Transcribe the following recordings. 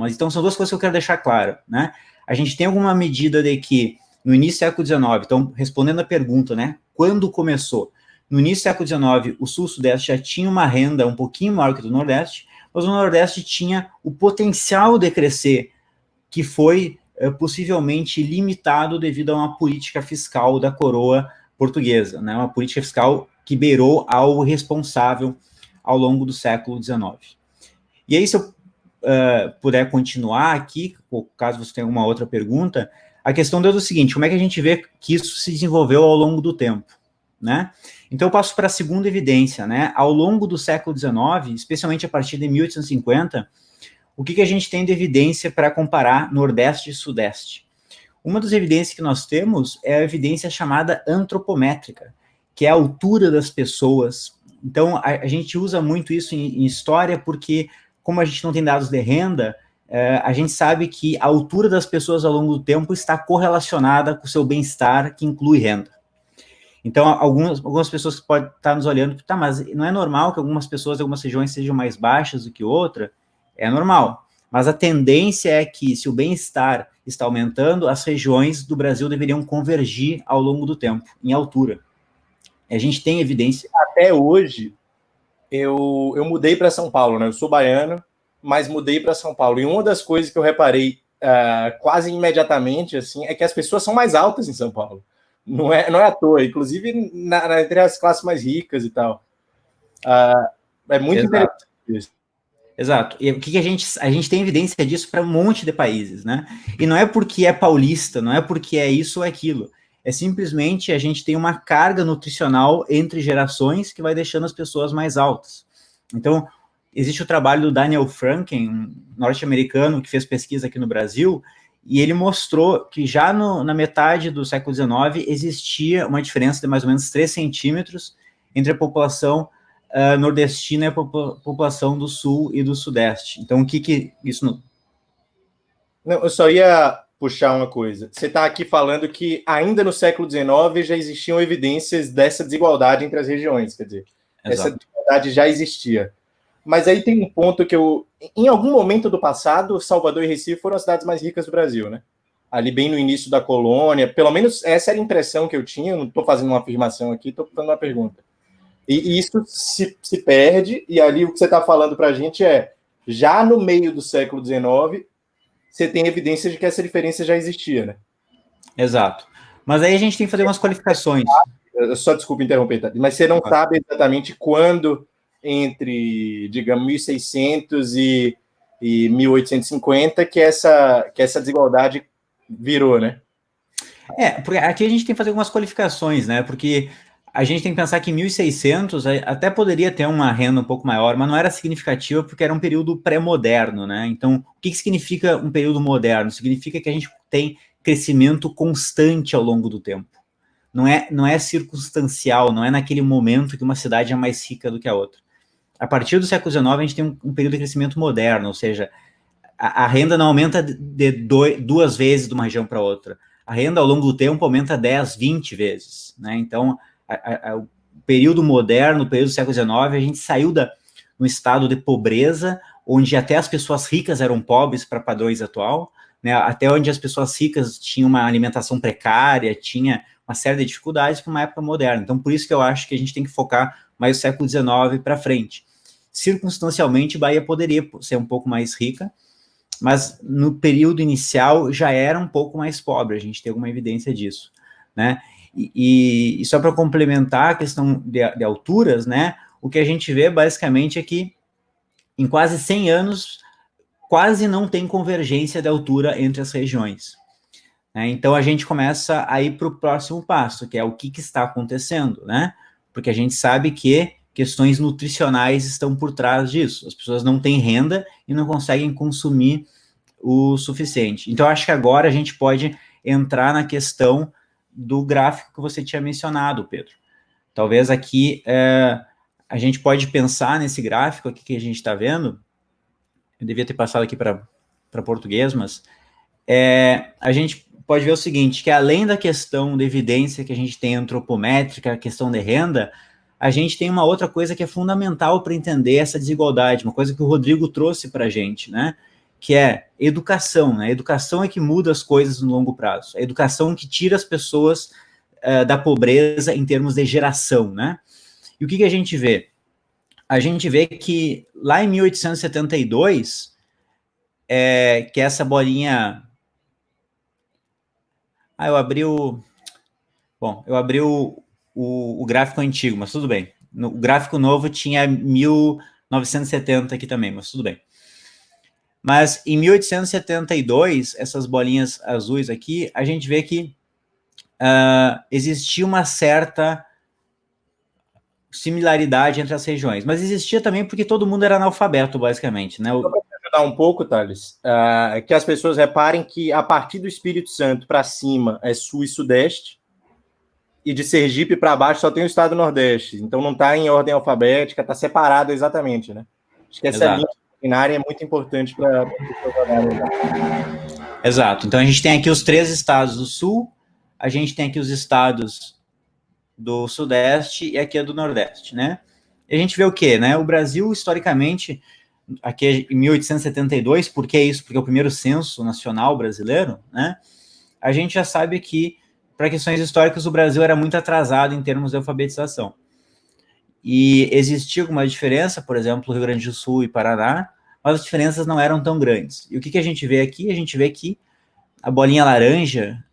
Mas então são duas coisas que eu quero deixar claro, né? A gente tem alguma medida de que no início do século XIX, então respondendo a pergunta, né? Quando começou? No início do século XIX, o Sul-Sudeste já tinha uma renda um pouquinho maior que a do Nordeste, mas o Nordeste tinha o potencial de crescer, que foi possivelmente limitado devido a uma política fiscal da coroa portuguesa, né? Uma política fiscal que beirou ao responsável ao longo do século XIX. E aí, se eu puder continuar aqui, caso você tenha alguma outra pergunta, a questão é o seguinte: como é que a gente vê que isso se desenvolveu ao longo do tempo, né? Então eu passo para a segunda evidência, né? Ao longo do século XIX, especialmente a partir de 1850, o que a gente tem de evidência para comparar Nordeste e Sudeste? Uma das evidências que nós temos é a evidência chamada antropométrica, que é a altura das pessoas. Então, a gente usa muito isso em história porque, como a gente não tem dados de renda, a gente sabe que a altura das pessoas ao longo do tempo está correlacionada com o seu bem-estar, que inclui renda. Então, algumas pessoas podem estar nos olhando, tá, mas não é normal que algumas pessoas de algumas regiões sejam mais baixas do que outra? É normal. Mas a tendência é que, se o bem-estar está aumentando, as regiões do Brasil deveriam convergir ao longo do tempo, em altura. A gente tem evidência. Até hoje, eu mudei para São Paulo, né? Eu sou baiano, mas mudei para São Paulo. E uma das coisas que eu reparei quase imediatamente assim, é que as pessoas são mais altas em São Paulo. Não é à toa, inclusive entre as classes mais ricas e tal. É muito interessante isso. Exato. E o que a gente tem evidência disso para um monte de países, né? E não é porque é paulista, não é porque é isso ou aquilo. É simplesmente a gente tem uma carga nutricional entre gerações que vai deixando as pessoas mais altas. Então, existe o trabalho do Daniel Franken, um norte-americano que fez pesquisa aqui no Brasil, e ele mostrou que já na metade do século XIX existia uma diferença de mais ou menos 3 centímetros entre a população nordestina e a população do sul e do sudeste. Então, o que isso... Não, eu só ia puxar uma coisa. Você está aqui falando que ainda no século XIX já existiam evidências dessa desigualdade entre as regiões, quer dizer, Exato. Essa desigualdade já existia. Mas aí tem um ponto que em algum momento do passado, Salvador e Recife foram as cidades mais ricas do Brasil, né? Ali bem no início da colônia, pelo menos essa era a impressão que eu tinha, eu não estou fazendo uma afirmação aqui, estou fazendo uma pergunta. E isso se perde, e ali o que você está falando para a gente é, já no meio do século XIX, você tem evidência de que essa diferença já existia, né? Exato. Mas aí a gente tem que fazer umas qualificações. Só desculpa interromper, mas você não sabe exatamente quando, entre, digamos, 1600 e 1850, que essa desigualdade virou, né? Porque aqui a gente tem que fazer algumas qualificações, né? Porque a gente tem que pensar que em 1600 até poderia ter uma renda um pouco maior, mas não era significativa porque era um período pré-moderno, né? Então, o que significa um período moderno? Significa que a gente tem crescimento constante ao longo do tempo. Não é circunstancial, não é naquele momento que uma cidade é mais rica do que a outra. A partir do século XIX, a gente tem um período de crescimento moderno, ou seja, a renda não aumenta de 2 vezes de uma região para outra. A renda, ao longo do tempo, aumenta 10, 20 vezes, né? Então, o período moderno, o período do século XIX, a gente saiu um estado de pobreza, onde até as pessoas ricas eram pobres para padrões atual, né? Até onde as pessoas ricas tinham uma alimentação precária, tinha uma série de dificuldades para uma época moderna. Então, por isso que eu acho que a gente tem que focar mais o século XIX para frente. Circunstancialmente, Bahia poderia ser um pouco mais rica, mas no período inicial já era um pouco mais pobre, a gente tem alguma evidência disso, né? E só para complementar a questão de alturas, né? O que a gente vê basicamente é que em quase 100 anos quase não tem convergência de altura entre as regiões. Né? Então a gente começa a ir para o próximo passo, que é o que está acontecendo, né? Porque a gente sabe que questões nutricionais estão por trás disso. As pessoas não têm renda e não conseguem consumir o suficiente. Então, acho que agora a gente pode entrar na questão do gráfico que você tinha mencionado, Pedro. Talvez aqui a gente pode pensar nesse gráfico aqui que a gente está vendo. Eu devia ter passado aqui para português, mas a gente pode ver o seguinte, que além da questão de evidência que a gente tem antropométrica, a questão de renda, a gente tem uma outra coisa que é fundamental para entender essa desigualdade, uma coisa que o Rodrigo trouxe para a gente, né? que é educação, né? A educação é que muda as coisas no longo prazo. A educação que tira as pessoas da pobreza em termos de geração, né? E o que a gente vê? A gente vê que lá em 1872, que essa bolinha... eu abri o... Bom, eu abri o gráfico antigo, mas tudo bem. No gráfico novo tinha 1970 aqui também, mas tudo bem. Mas em 1872, essas bolinhas azuis aqui, a gente vê que existia uma certa similaridade entre as regiões, mas existia também porque todo mundo era analfabeto, basicamente, né? Só para ajudar um pouco, Thales, que as pessoas reparem que a partir do Espírito Santo para cima é sul e sudeste, e de Sergipe para baixo só tem o estado do Nordeste, então não está em ordem alfabética, está separado exatamente, né? Acho que essa linha doutrinária é muito importante para as pessoas olharem. Exato, então a gente tem aqui os 3 estados do sul, a gente tem aqui os estados do Sudeste e aqui é do Nordeste, né? E a gente vê o quê, né? O Brasil, historicamente, aqui em 1872, por que isso? Porque é o primeiro censo nacional brasileiro, né? A gente já sabe que, para questões históricas, o Brasil era muito atrasado em termos de alfabetização. E existia alguma diferença, por exemplo, Rio Grande do Sul e Paraná, mas as diferenças não eram tão grandes. E o que a gente vê aqui? A gente vê que a bolinha laranja,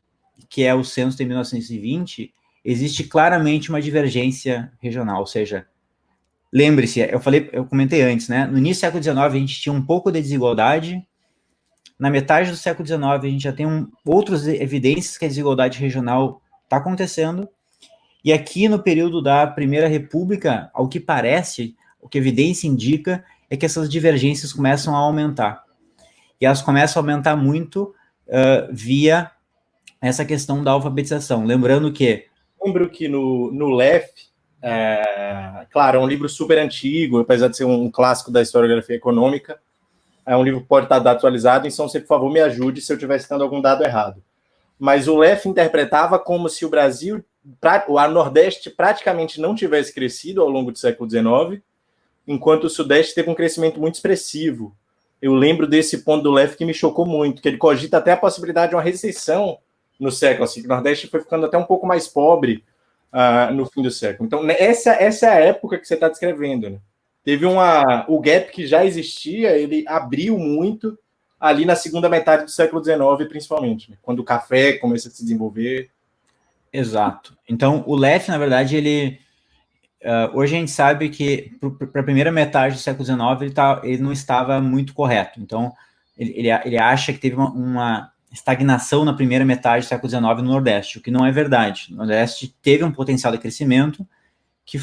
que é o censo de 1920, existe claramente uma divergência regional, ou seja, lembre-se, eu comentei antes, né? No início do século XIX a gente tinha um pouco de desigualdade, na metade do século XIX a gente já tem outras evidências que a desigualdade regional está acontecendo, e aqui no período da Primeira República, ao que parece, o que a evidência indica é que essas divergências começam a aumentar. E elas começam a aumentar muito via essa questão da alfabetização. Lembrando que... Lembro que no LEF, claro, é um livro super antigo, apesar de ser um clássico da historiografia econômica, é um livro que pode estar atualizado, então você, por favor, me ajude se eu estiver citando algum dado errado. Mas o LEF interpretava como se o Brasil, o Nordeste praticamente não tivesse crescido ao longo do século XIX, enquanto o Sudeste teve um crescimento muito expressivo. Eu lembro desse ponto do LEF que me chocou muito, que ele cogita até a possibilidade de uma recessão no século, assim, que o Nordeste foi ficando até um pouco mais pobre no fim do século. Então, essa é a época que você está descrevendo, né? Teve o gap que já existia, ele abriu muito ali na segunda metade do século XIX, principalmente, né? Quando o café começa a se desenvolver. Exato. Então, o LEF, na verdade, ele... hoje a gente sabe que para a primeira metade do século XIX ele não estava muito correto. Então, ele acha que teve uma estagnação na primeira metade do século XIX no Nordeste, o que não é verdade. O Nordeste teve um potencial de crescimento que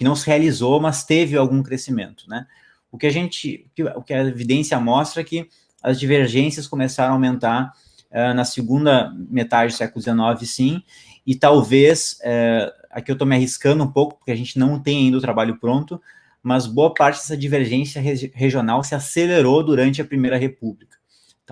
não se realizou, mas teve algum crescimento, né? O que a evidência mostra é que as divergências começaram a aumentar na segunda metade do século XIX, sim, e talvez, aqui eu estou me arriscando um pouco, porque a gente não tem ainda o trabalho pronto, mas boa parte dessa divergência regional se acelerou durante a Primeira República.